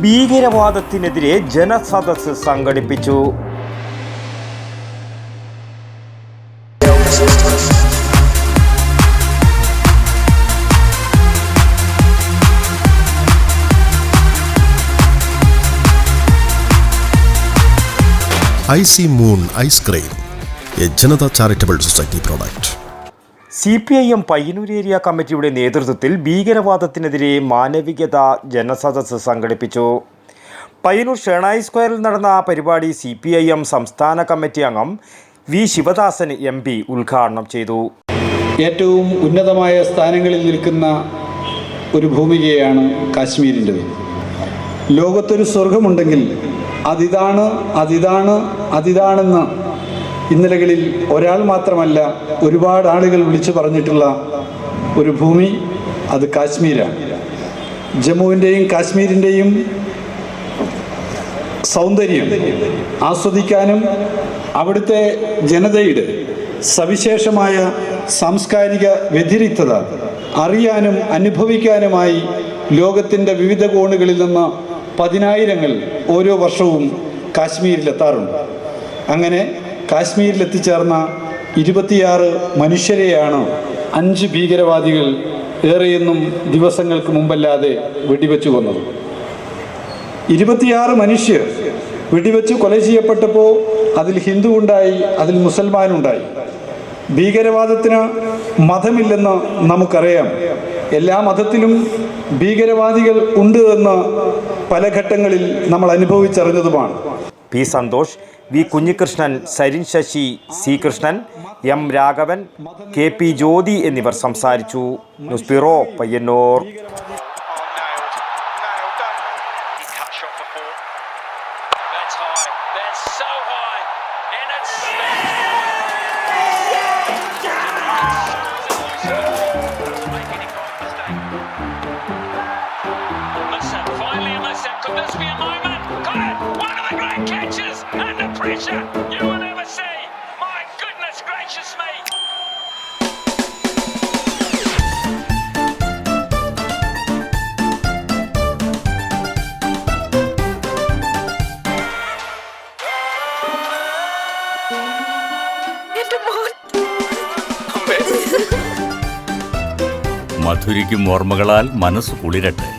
ഭീകരവാദത്തിനെതിരെ ജനസദസ്സ് സംഘടിപ്പിച്ചു. IC Moon Ice Cream, a Janata Charitable Society product. CPIM Payyanur area കമ്മിറ്റിയുടെ നേതൃത്വത്തിൽ ഭീകരവാദത്തിനെതിരെ മാനവികത ജനസദസ്സ് സംഘടിപ്പിച്ചു. പയ്യന്നൂർ ഷേണായി സ്ക്വയറിൽ നടന്ന പരിപാടി CPIM സംസ്ഥാന കമ്മിറ്റി അംഗം വി ശിവദാസൻ MP ഉദ്ഘാടനം ചെയ്തു. ഏറ്റവും ഉന്നതമായ സ്ഥാനങ്ങളിൽ നിൽക്കുന്ന ഒരു ഭൂമികയാണ് കാശ്മീരിൻ്റെത്. ലോകത്തൊരു സ്വർഗമുണ്ടെങ്കിൽ അതിതാണെന്ന് ഇന്നലകളിൽ ഒരാൾ മാത്രമല്ല ഒരുപാട് ആളുകൾ വിളിച്ചു പറഞ്ഞിട്ടുള്ള ഒരു ഭൂമി അത് കാശ്മീരാണ്. ജമ്മുവിൻ്റെയും കാശ്മീരിൻ്റെയും സൗന്ദര്യം ആസ്വദിക്കാനും അവിടുത്തെ ജനതയുടെ സവിശേഷമായ സാംസ്കാരിക വ്യതിരിക്തത അറിയാനും അനുഭവിക്കാനുമായി ലോകത്തിൻ്റെ വിവിധ കോണുകളിൽ നിന്ന് പതിനായിരങ്ങൾ ഓരോ വർഷവും കാശ്മീരിലെത്താറുണ്ട്. അങ്ങനെ കാശ്മീരിലെത്തിച്ചേർന്ന 26 മനുഷ്യരെയാണ് 5 ഭീകരവാദികൾ ഏറെയൊന്നും ദിവസങ്ങൾക്ക് മുമ്പല്ലാതെ വെടിവെച്ചു കൊന്നത്. 26 മനുഷ്യർ വെടിവെച്ച് കൊല ചെയ്യപ്പെട്ടപ്പോൾ അതിൽ ഹിന്ദു ഉണ്ടായി, അതിൽ മുസൽമാനുണ്ടായി. ഭീകരവാദത്തിന് മതമില്ലെന്ന് നമുക്കറിയാം. എല്ലാ മതത്തിലും ഭീകരവാദികൾ ഉണ്ട് എന്ന് പല ഘട്ടങ്ങളിൽ നമ്മൾ അനുഭവിച്ചറിഞ്ഞതുമാണ്. P. Santhosh, V. Kunhikrishnan, Sarin Sasi, C. Krishnan, M. Raghavan, KP ജ്യോതി എന്നിവർ സംസാരിച്ചു. News bureau, Payyanur. Could this be a moment? Got it! One of the great catches! Under pressure! You will never see! My goodness gracious me! മധുരിക്കും ഓർമ്മകളാൽ മനസ്സ് കുളിരട്ടെ.